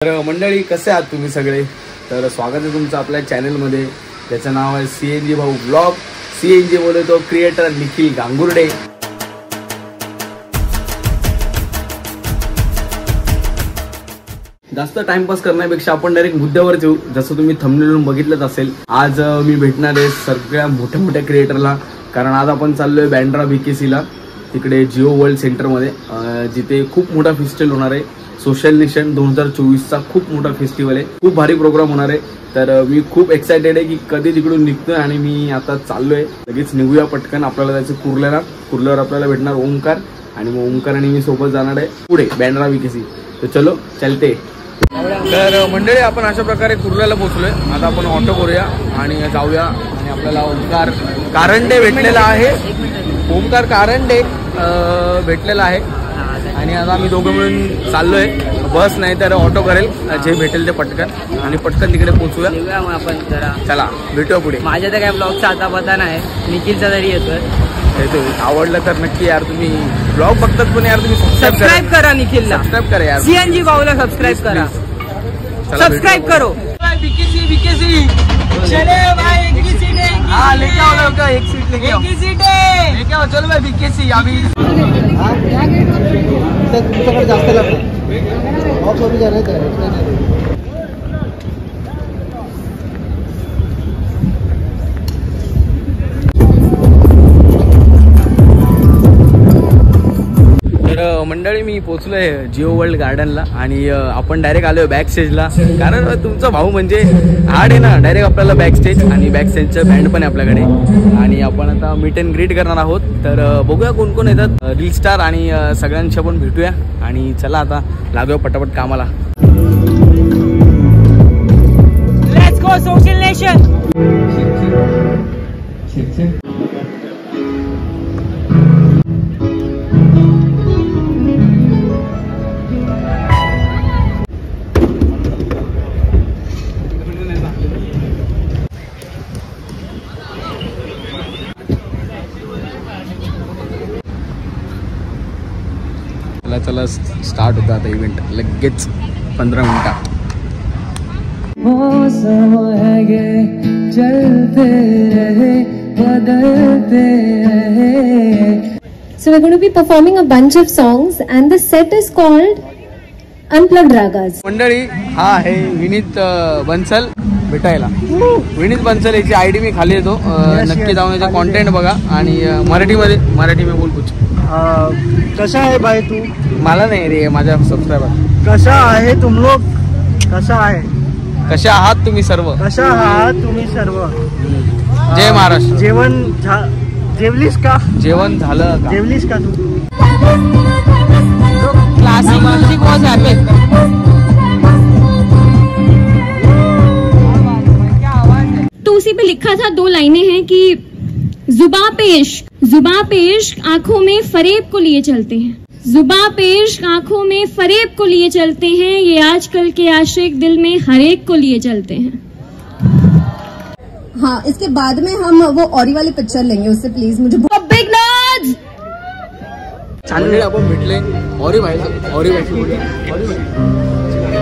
तर मंडळी कसे आहात तुम्ही सगळे। तर स्वागत आहे तुमचं आपल्या चॅनलमध्ये ज्याचं नाव आहे सीएनजी भाऊ ब्लॉग। सीएनजी बोलतो क्रिएटर निखिल गांगुर्डे। जास्त टाइमपास करण्यापेक्षा आपण डायरेक्ट मुद्द्यावर येऊ। जसं तुम्ही थंबनेलवरून बघितलंच असेल, आज मी भेटणार आहे सगळ्या मोठ्या मोठ्या क्रिएटरला, कारण आज आपण चाललोय बँड्रा बीकेसीला, तिकडे जिओ वर्ल्ड सेंटरमध्ये, जिथे खूप मोठा फेस्टिवल होणार आहे। सोशल नेशन 2024चा खूप मोठा फेस्टिवल आहे, खूप भारी प्रोग्राम होणार आहे। तर मी खूप एक्साइटेड आहे की कधी तिकडून निघतोय आणि मी आता चाललोय। लगेच निघूया पटकन, आपल्याला जायचं कुर्ल्याला। कुर्ल्यावर आपल्याला भेटणार ओमकार, आणि मग ओमकार आणि मी सोबत जाणार आहे पुढे बँड्रा बीकेसी। तर चलो चलते। तर मंडळी आपण अशा प्रकारे कुर्ल्याला पोहोचलोय। आता आपण ऑटो करूया आणि जाऊया, आणि आपल्याला ओमकार कारंडे भेटलेला आहे। ओमकार कारंडे भेटलेला आहे, आणि आता आम्ही दोघं मिळून चाललोय। बस नाही तर ऑटो करेल, जे भेटेल ते पटकन, आणि पटकन तिकडे पोहोचूया। मग आपण जरा चला भेटूया पुढे। माझ्या तर काय ब्लॉगचा आता पता नाही, निखिलचा तरी येतोय। आवडलं तर नक्की यार, तुम्ही ब्लॉग बघतात पण यार तुम्ही सबस्क्राइब करा निखिलला, सबस्क्राइब करा यार, सीएनजी भाऊला सबस्क्राइब करा, सब्सक्राइब करो। बीकेसी बीकेसी चले भाई, एक ही सीट है। हाँ लेके आओ लोग, एक सीट लेके आओ, एक ही सीट है, लेके आओ। चलो भाई बीकेसी अभी जास्त लागतं जा रहे थे। मंडळी मी पोहोचलोय जिओ वर्ल्ड गार्डनला, आणि आपण डायरेक्ट आलोय बॅक स्टेजला, कारण तुमचा भाऊ म्हणजे हार्ड आहे ना, डायरेक्ट आपल्याला बॅक स्टेज, आणि बॅक स्टेजचं बँड पण आहे आपल्याकडे, आणि आपण आता मीट अँड ग्रीट करणार आहोत। तर बघूया कोण कोण येतात, रील स्टार आणि सगळ्यांच्या पण भेटूया, आणि चला आता लागूया पटापट कामाला। Let's go social nation. चला स्टार्ट होता आता इव्हेंट लगेच 15 मिनिटात। So we're going to be performing a bunch of songs, and the set is called Unplugged Ragas. मंडळी हा आहे विनीत बन्सल भेटायला। विनीत बन्सल याची आयडी मी खाली येतो, नक्की जाऊन याचा कॉन्टेंट बघा, आणि मराठी में बोल कुछ। कसा आहे भाई तू? मला नाही रे, माझ्या सबस्क्रायबर। कसा आहे तुम लोग? कसा आहे? कशा आहात तुम्ही सर्व? कशा आहात तुम्ही सर्व? जय महाराष्ट्र। जेवलीस का? जेवण झालं का? जेवलीस का तू? Classic music was epic. तो उसी पे लिखा था 2 लाइनें हैं कि जुबां पे इश्क आंखों में फरेब को लिए चलते हैं, जुबां पे इश्क आंखों में फरेब को लिए चलते हैं, ये आजकल के आशिक दिल में हर एक को लिए चलते हैं। हाँ, इसके बाद में हम वो औरी वाली पिक्चर लेंगे, उससे प्लीज मुझे बिग नॉट्स। चांगले आपण भेटले औरी भाई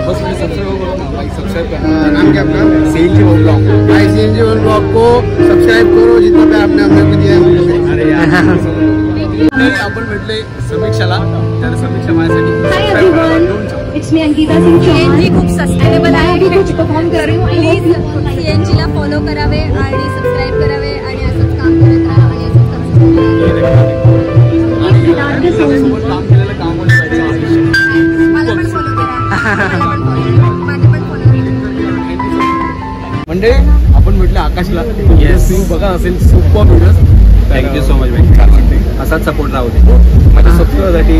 बस मुझे सब्सक्राइब करो ना भाई, सब्सक्राइब करना। नाम क्या आपका? सीएनजी भाऊ ब्लॉग। भाई सीएनजी भाऊ ब्लॉग को सब्सक्राइब करो, जितना पे आपने हमने को दिया है। अरे यार आपण भेटले समीक्षाला, तर समीक्षा माझ्यासाठी it's me Ankita Singh. CNG खूप सस्टेनेबल आहे, मी कुछ परफॉर्म कर रही हूँ। प्लीज सीएनजी ला फॉलो करावे आणि सबस्क्राइब करावे, आणि असंच काम करत राहा, आणि असंच काम केलेलं काम मला पण फॉलो करा, माझे पण फॉलो करा। म्हणजे आपण भेटले आकाशला, तुम्ही बघा असेल super videos. Thank you so much भाई, असाच सपोर्ट राहू दे। माझ्या सबस्क्रायबरसाठी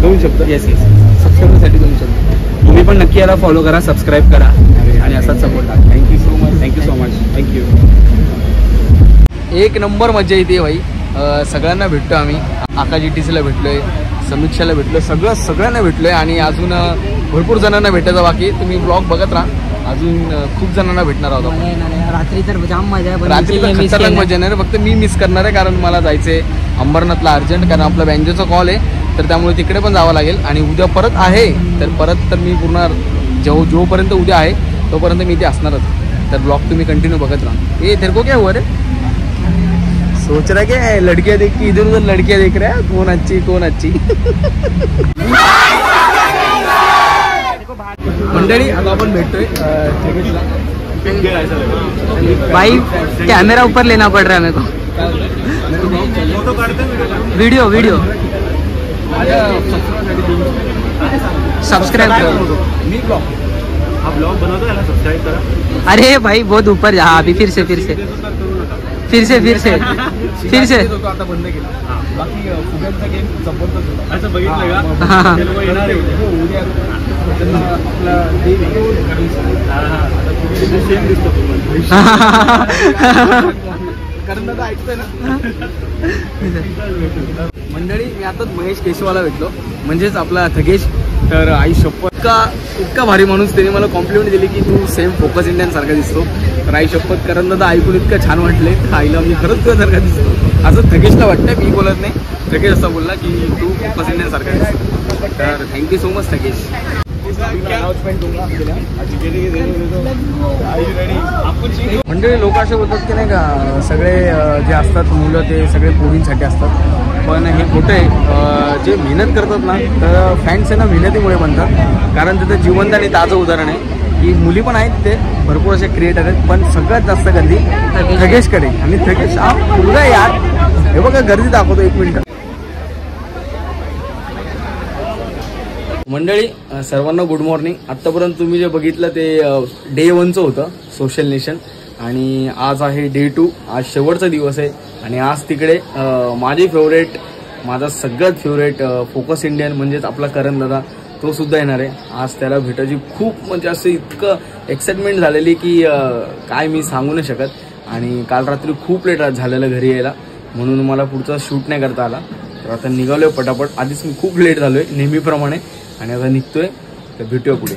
2 शब्द। येस सबस्क्रायबरसाठी 2 शब्द। तुम्ही पण नक्की याला फॉलो करा, सबस्क्राईब करा, आणि असाच सपोर्ट राहा। Thank you so much, thank you so much, thank you. एक नंबर मजा येते भाई, सगळ्यांना भेटतो आम्ही। आकाश ETCला भेटलोय, समीक्षाला भेटलोय, सगळ्यांना भेटलोय, आणि अजून भरपूर जणांना भेटायचं बाकी। तुम्ही ब्लॉग बघत राहा, अजून खूप जणांना भेटणार आहोत। रात्री तर जाम मजा आहे, रात्री खतरनाक मजा येणार, फक्त मी मिस करणार आहे, कारण मला जायचंय अंबरनाथला अर्जंट, कारण आपला बँजोचा कॉल आहे, तर त्यामुळे तिकडे पण जावं लागेल। आणि उद्या परत आहे, तर परत तर मी पूर्ण जोपर्यंत उद्या आहे तोपर्यंत मी इथे असणारच. तर ब्लॉग तुम्ही कंटिन्यू बघत राहा. ए तेरे को क्या हुआ रे? सोच रहा क्या है, लड़कियां देख के इधर उधर लड़कियां देख रहा है, कौन अच्छी कौन अच्छी. मंडळी आता आपण भेटतोय भाई कैमरा ऊपर लेना पड़ रहा है मेरे को. वीडियो सब्सक्राइब करो. ब्लॉग बनवतो याला सबस्क्राईब करा. अरे भाई बहुत ऊपर जा. अभी फिर से आता बंद केला. बाकी फुग्यांचा गेम जबरदस्त होता. असं बघितलं का? ते लोक येणार आहे उद्या. आपला सेम दिसतो कारण दादा ऐकतोय ना. मंडळी मी आताच महेश केशवाला भेटलो, म्हणजेच आपला थगेश. तर आई शपथ इतका भारी माणूस, त्याने मला कॉम्प्लिमेंट दिली की तू सेम फोकस इंडियन सारखा दिसतो. तर आई शपथ करण दादा ऐकून इतकं छान वाटले. आईला मी खरंच तुझ्यासारखा दिसतो असं थगेशला वाटतं. मी बोलत नाही, थगेश असं बोलला की तू फोकस इंडियन सारखा दिसतो. तर थँक्यू सो मच थगेश. म्हणजे लोक असे बोलतात की नाही का सगळे जे असतात मुलं ते सगळे पोरींसाठी असतात, पण हे खोटं आहे. जे मेहनत करतात ना तर फॅन्स आहे ना मेहनतीमुळे बनतात. कारण तिथं जिवंत आणि ताजं उदाहरण आहे की मुली पण आहेत, ते भरपूर असे क्रिएटर आहेत, पण सगळ्यात जास्त गर्दी थगेशकडे. आणि थगेश हा मुलगा यार, हे बघा गर्दी दाखवतो. 1 मिनिट. मंडळी सर्वांना गुड मॉर्निंग. आत्तापर्यंत तुम्ही जे बघितलं ते डे 1चं होतं सोशल नेशन, आणि आज आहे डे 2. आज शेवटचा दिवस आहे. आणि आज तिकडे माझी फेवरेट, माझा सगळ्यात फेवरेट फोकस इंडियन म्हणजेच आपला करण दादा, तो सुद्धा येणार आहे. आज त्याला भेटायची खूप म्हणजे असं इतकं एक्साइटमेंट झालेली की काय मी सांगू नाही शकत. आणि काल रात्री खूप लेट झालेलं घरी यायला, म्हणून मला पुढचा शूट नाही करता आला. तर आता निघालोय पटापट. आधीच मी खूप लेट झालोय नेहमीप्रमाणे, आणि आता निघतोय. तर भेटूया पुढे.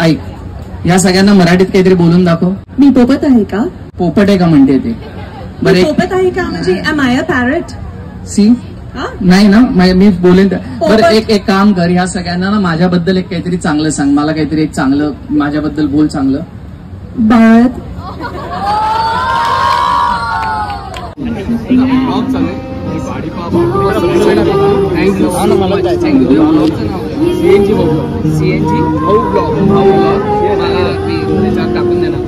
ऐक, या सगळ्यांना मराठीत काहीतरी बोलून दाखव. मी पोपट आहे का? पोपट आहे का म्हणते ते? मी पोपट आहे का म्हणजे एम आय अ पॅरट? सी नाही ना, मी बोलेन. बरं एक काम कर, ह्या सगळ्यांना ना माझ्याबद्दल एक काहीतरी चांगलं सांग. मला काहीतरी एक चांगलं माझ्याबद्दल बोल चांगलं. बाळत टाकून देणार.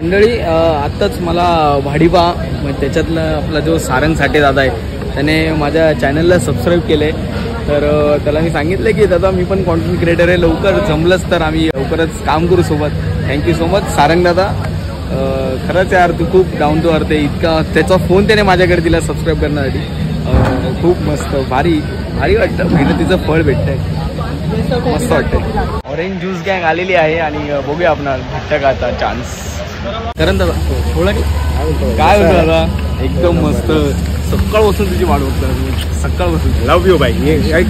मंडळी आत्ताच मला भाडीपा त्याच्यातलं आपला जो सारंग साठे दादा आहे त्याने माझ्या चॅनलला सबस्क्राईब केलंय. तर त्याला मी सांगितलं की दादा मी पण कॉन्टेंट क्रिएटर आहे, लवकर जमलंच तर आम्ही लवकरच काम करू सोबत. थँक्यू सो मच सारंग दादा. खरंच यार तू खूप डाऊन टू अर्थ आहे. इतका त्याचा फोन त्याने माझ्याकडे दिला सबस्क्राईब करण्यासाठी. खूप मस्त भारी भारी वाटतं. मेहनतीचं फळ भेटतंय, मस्त वाटतंय. ऑरेंज ज्यूस गँग आलेली आहे आणि बघूया आपणाला भेटतं का आता चान्स. करण दादा थोडा काय होतं दादा? एकदम मस्त. सकाळपासून तुझी वाट बघतो. सकाळपासून लव्ह यू बाई.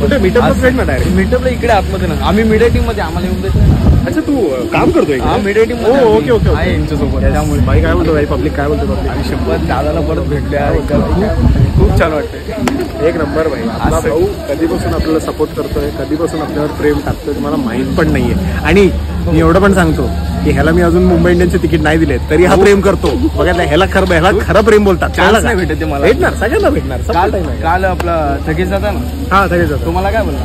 कुठे मीटअप फ्रेंड मध्ये? मीटअपला इकडे आतमध्ये ना. आम्ही मीडिया टीम मध्ये, आम्हाला येऊन देतो. अच्छा तू काम करतोय? हा मीडिया टीम. ओके ओके आहे यांच्यासोबत. त्यामुळे भाई काय बोलतो भाई, पब्लिक काय बोलतो पब्लिक? आणि शपथ दादाला परत भेटल्या खूप छान वाटतंय. एक नंबर भाई. आपला भाऊ कधीपासून आपल्याला सपोर्ट करतोय, कधीपासून आपल्यावर प्रेम टाकतोय मला माहित पण नाहीये. आणि मी एवढं पण सांगतो की ह्याला मी अजून मुंबई इंडियन्सचे तिकीट नाही दिले तरी हा प्रेम करतो. बघा ह्याला खरं प्रेम बोलतात. चान्स नाही भेटत ते मला. भेटणार, सगळ्यांना भेटणार. काल आपला थकेश जाता ना. हा थकेश जातो. तुम्हाला काय बोलला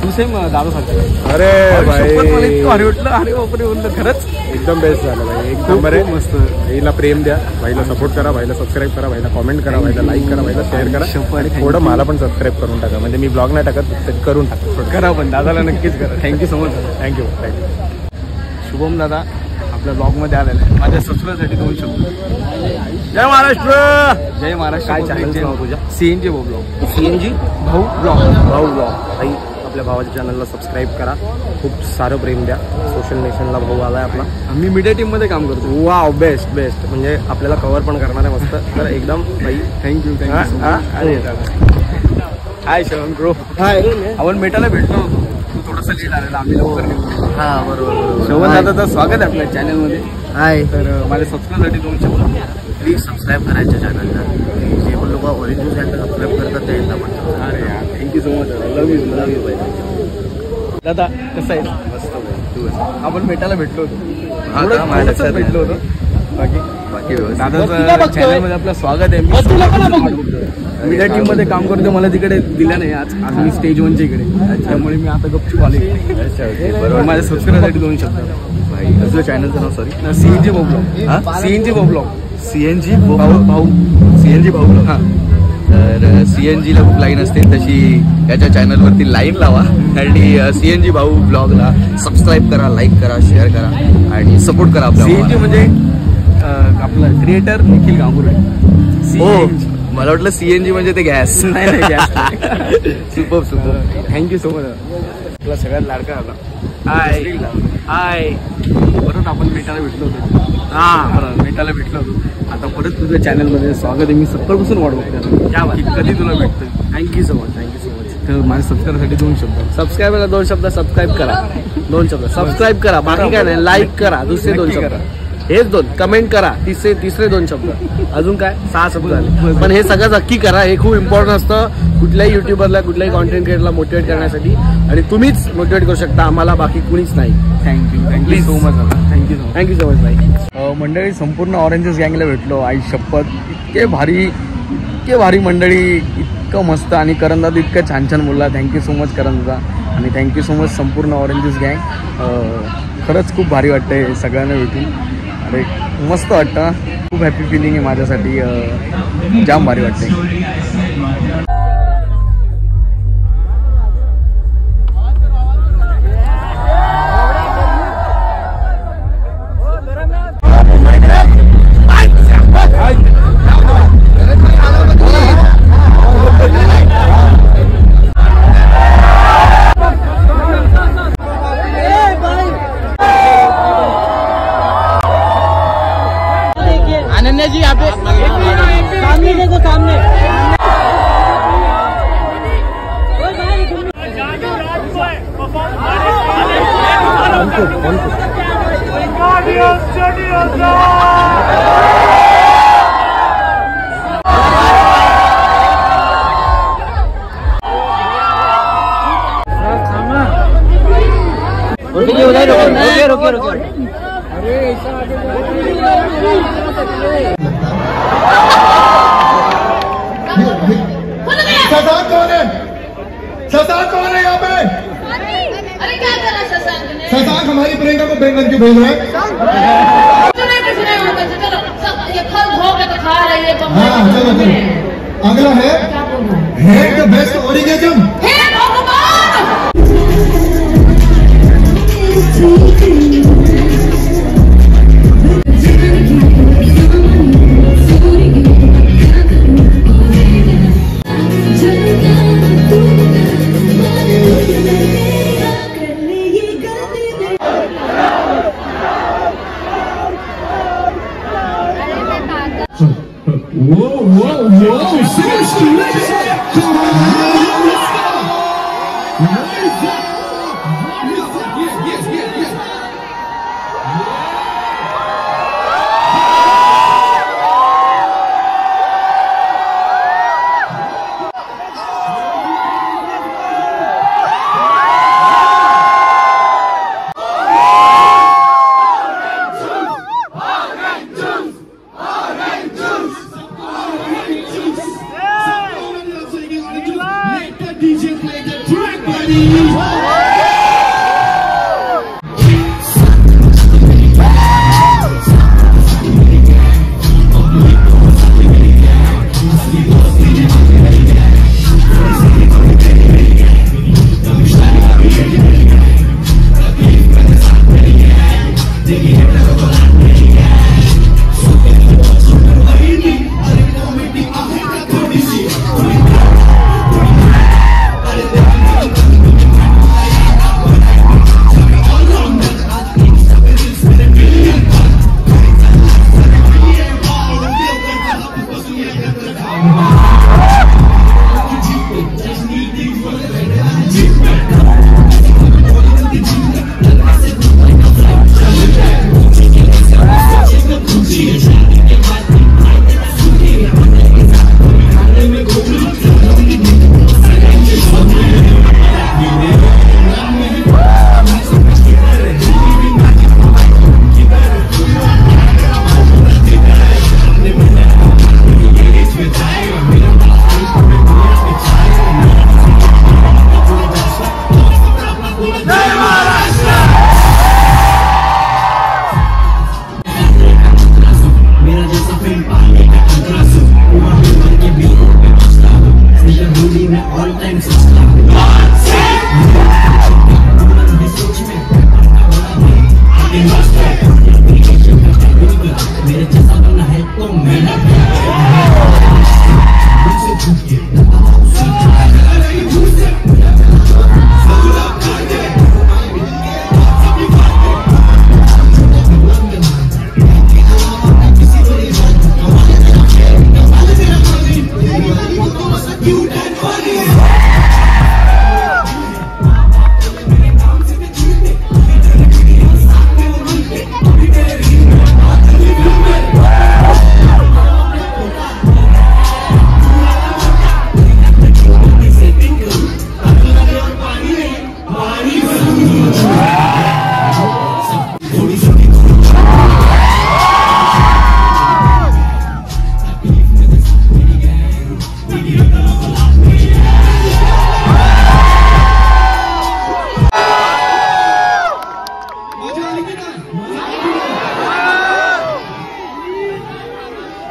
तू सेम दारू सांगतो. अरे भाई भारी वाटलं. अरे बापरे बोललं खरंच एकदम बेस्ट झालं भाई. एक नंबर आहे. मस्त. भाईला प्रेम द्या, भाईला सपोर्ट करा, भाईला सबस्क्राईब करा, भाईला कॉमेंट करा, भाईला लाईक करा, भाईला शेअर करा आणि थोडं मला पण सबस्क्राईब करून टाका. म्हणजे मी ब्लॉग नाही टाकत तर करून टाका. करा पण दादाला नक्कीच करा. Thank you so much. Thank you. Shubham दादा आपल्या ब्लॉग मध्ये आलेला आहे. माझ्या सबस्क्राईबसाठी 2 शब्द. जय महाराष्ट्र. जय महाराष्ट्र. काय चॅनल नाव तुझ्या? सीएनजी भाऊ ब्लॉग. सीएनजी भाऊ ब्लॉग. भाऊ ब्लॉग. भाई आपल्या भावाच्या चॅनलला सबस्क्राईब करा. खूप सारं प्रेम द्या. सोशल नेशनला भाऊ आलाय आपला. मी मीडिया टीम मध्ये काम करतो. वाव बेस्ट बेस्ट. म्हणजे आपल्याला कव्हर पण करणार आहे मस्त. तर एकदम भाई थँक्यू. हाय शरण ब्रो. हाय. आपण मेटाला भेटलो होतो. तू थोडासा लेट आलेला. आम्ही लवकर निघलो. हा बरोबर. शोभन दादाचं स्वागत आहे आपल्या चॅनल मध्ये. हाय. तर माझ्या सबस्क्राईबसाठी 2 शब्द. प्लीज सबस्क्राईब करायच्या चॅनलला. जे पण लोक ओरिजिनल चॅनल सबस्क्राईब करतात त्यांना पण. अरे यार thank you so much. Love you भाई. दादा कसं आहे? मस्त. आपण मेटाला भेटलो होतो. भेटलो होतो. बाकी दादाचं चॅनलमध्ये आपलं स्वागत आहे. मीडिया टीम मध्ये काम करतो. मला तिकडे दिलं नाही आज मी स्टेज 1च्या इकडे. त्यामुळे मी आता गपचूप आले. बरोबर. माझ्या सबस्क्राईबसाठी 2 शब्द. भाई तुझं चॅनलचं नाव सॉरी? सीएनजी भाऊ ब्लॉग. सीएनजी भाऊ ब्लॉग. सीएनजी भाऊ. सीएनजी भाऊ ब्लॉग. हा तर सीएनजीला खूप लाईन असते तशी याच्या चॅनलवरती लाईन लावा आणि सीएनजी भाऊ ब्लॉगला सबस्क्राईब करा, लाईक करा, शेअर करा आणि सपोर्ट करा. आपला सीएनजी म्हणजे आपलं क्रिएटर निखिल गांगुर्डे. मला वाटलं सीएनजी म्हणजे ते गॅस. नाही gas. Super. Thank you so much. आपला सगळ्यात लाडका आला. हाय. परत आपण मेटाला भेटलो होतो. मेटाला भेटलो होतो. आता परत तुझ्या चॅनलमध्ये स्वागत आहे. मी सकाळपासून वाट बघतो की कधी तुला भेटतं. Thank you so much. तर माझ्या सबस्क्राईबसाठी 2 शब्द. सबस्क्राईबला 2 शब्द. सबस्क्राईब करा. 2 शब्द. सबस्क्राईब करा. बाकी काय नाही. लाईक करा. दुसरे 2 शब्द. हेच 2. कमेंट करा. तिसरे 2 शब्द. अजून काय 6 शब्द झाले. पण हे सगळं नक्की करा. हे खूप इम्पॉर्टंट असतं कुठल्याही युट्यूबरला, कुठल्याही कॉन्टेंट क्रिएटरला मोटिवेट करण्यासाठी. आणि तुम्हीच मोटिवेट करू शकता आम्हाला, बाकी कुणीच नाही. Thank you so much. Thank you so much भाई. मंडळी संपूर्ण ऑरेंजेस गँगला भेटलो. आई शपथ इतके भारी मंडळी. इतकं मस्त. आणि करण दादा इतकं छान बोलला. थँक्यू सो मच करण दादा. आणि थँक्यू सो मच संपूर्ण ऑरेंजेस गँग. खरंच खूप भारी वाटतंय सगळ्यांना भेटून. अरे मस्त वाटतं. खूप हॅपी फिलिंग आहे माझ्यासाठी. जाम भारी वाटतंय. अनन्या जी यहाँ पे सामने देखो, सामने। रुकिए। शशांक कौन है? शशांक कौन है यहाँ पे? अरे क्या कर रहा शशांक ने? शशांक हमारी प्रियंका को बैंगन क्यों भेज रहा है? ये फल धो के तो खा रही है। हाँ चलो। अगला है head the best orgasm. Whoa, seriously? DJ play the track, buddy.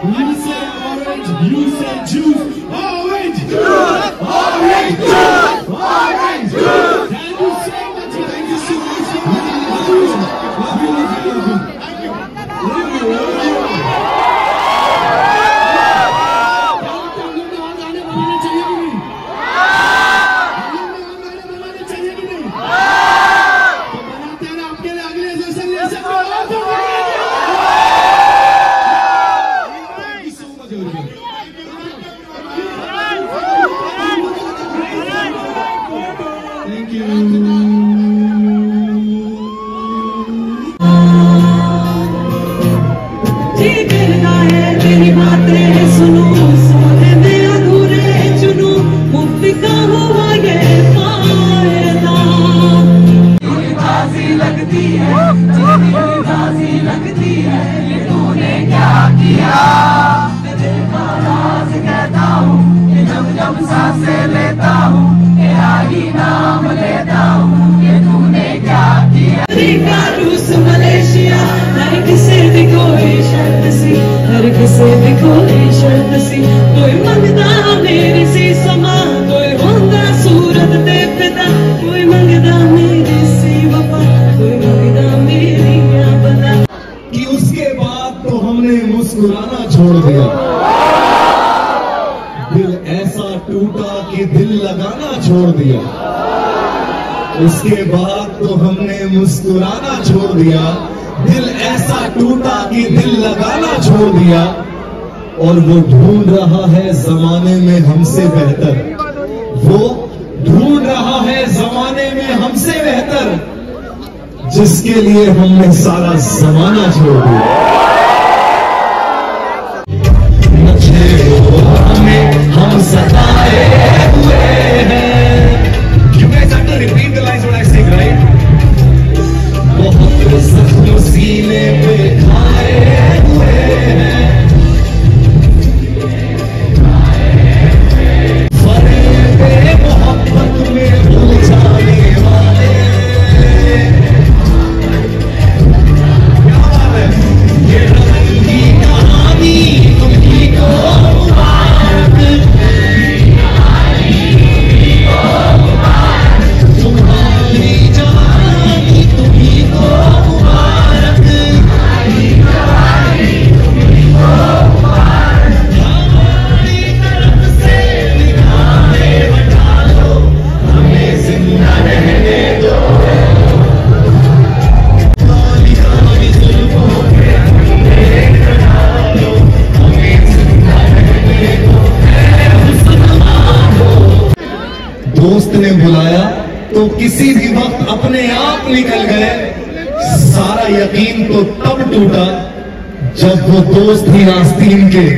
You said orange, you said juice. Orange, juice, orange, juice, orange, juice. Thank you so much. Thank you so much. Love you, love you, love you. Thank you. Love you, love you. गाने बनाने चाहिए कि नहीं? बनाने चाहिए कि नहीं? तो बनाते हैं आपके लिए अगले सेशन ले सकते हो। Thank you. जी कहना है मेरी बातें सुनो, सोने में अधूरे चुनो, मुफ्त का हुआ ये फायदा। ताज़ी लगती है, ताज़ी लगती है, ये तूने क्या किया? तेरे राज कहता हूँ, कि जब जब सांसें लेता हूँ, तेरा ही नाम लेता हूँ, ये तूने क्या किया? अमेरिका, रूस, मलेशिया, हर किसी भी कोई शर्त सी, हर किसी भी कोई शर्त सी, कोई मंगता मेरी सी समा, कोई होंदा सूरत दे पिता, कोई मंगता मेरी सी वफा, कोई मंगता मेरी बता। कि उसके बाद तो हमने मुस्कुराना छोड़ दिया, दिल ऐसा टूटा कि दिल लगाना छोड़ दिया। उसके बाद तो हमने मुस्कुराना छोड़ दिया, दिल ऐसा टूटा कि दिल लगाना छोड़ दिया। और वो ढूंढ रहा है जमाने में हमसे बेहतर, वो ढूंढ रहा है जमाने में हमसे बेहतर, जिसके लिए हमने सारा जमाना छोड़ दिया। हम सताए हुए हैं। You guys have to repeat the lines what I sing, right? बहुत जख्म सीने पे खाए हुए हैं, फरेब मोहब्बत दोस्त ने बुलाया तो किसी भी वक्त अपने आप निकल गए। सारा यकीन तो तब टूटा जब वो दोस्त ही आस्तीन के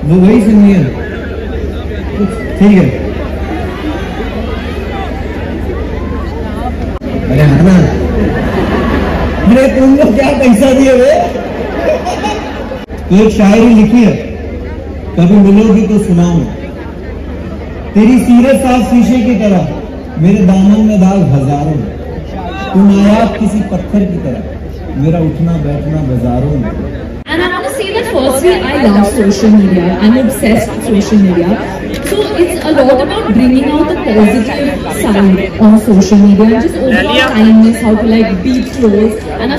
वो वही सुननी है, ठीक है। अरे हरना, अरे तुम लोग क्या पैसा दिए वे? तो एक शायरी लिखी है, कभी मिलोगी तो सुनाऊं। तेरी सीरत साफ शीशे की तरह, मेरे दामन में दाग हजारों। तुम नायाब किसी पत्थर की तरह, मेरा उठना बैठना बाजारों में। And I want to say that firstly, I love social media. I'm obsessed with social media. So it's a lot about bringing out the positive side on social media and just overall kindness, how to like be close. And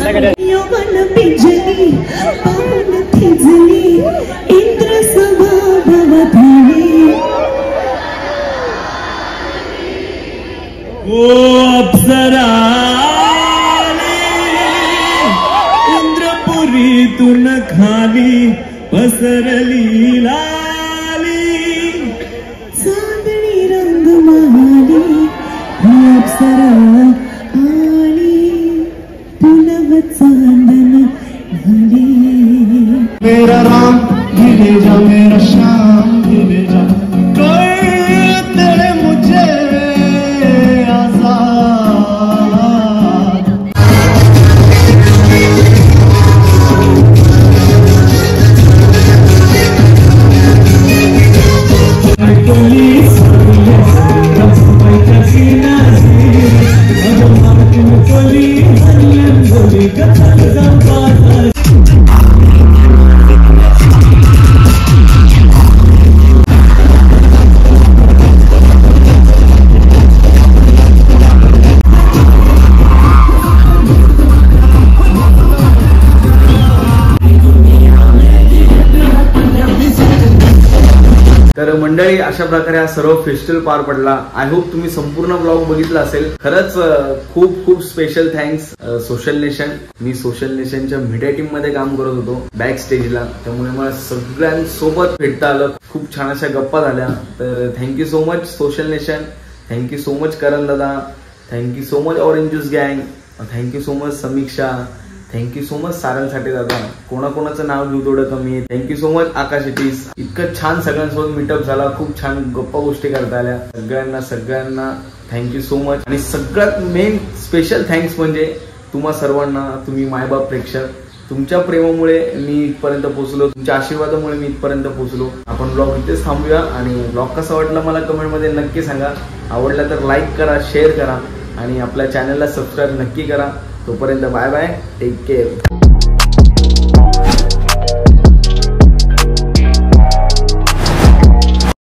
तू न खाली पसरली लाली चांदणी रंग महाली अप्सरा आली पुनव चांदन झाली। मेरा राम गिरे जा मेरा श्याम गिरे जा कर तेरे मुझे तर मंडळी, अशा प्रकारे हा सर्व फेस्टिवल पार पडला. आय होप तुम्ही संपूर्ण ब्लॉग बघितला असेल. खरंच खूप खूप स्पेशल थँक्स सोशल नेशन. मी सोशल नेशनच्या मीडिया टीम मध्ये काम करत होतो बॅक स्टेजला, त्यामुळे मला सगळ्यांसोबत भेटता आलं. खूप छान अशा गप्पा झाल्या. तर thank you so much social nation, thank you so much Karan दादा, thank you so much orange juice गँग, thank you so much Samiksha, thank you so much सारांसाठी दादा, कोणाकोणाचं नाव घेऊ थोडं कमी आहे. थँक्यू सो मच आकाश इटीस, इतकं छान सगळ्यांसोबत मीटअप झाला, खूप छान गप्पा गोष्टी करता आल्या. सगळ्यांना थँक्यू सो मच. आणि सगळ्यात मेन स्पेशल थँक्स म्हणजे तुम्हा सर्वांना, तुम्ही मायबाप प्रेक्षक, तुमच्या प्रेमामुळे मी इथपर्यंत पोहोचलो, तुमच्या आशीर्वादामुळे मी इथपर्यंत पोहोचलो. आपण ब्लॉग इथेच थांबूया आणि ब्लॉग कसा वाटला मला कमेंटमध्ये नक्की सांगा. आवडला तर लाईक करा, शेअर करा आणि आपल्या चॅनलला सबस्क्राईब नक्की करा. तोपर्यंत बाय बाय, टेक केअर.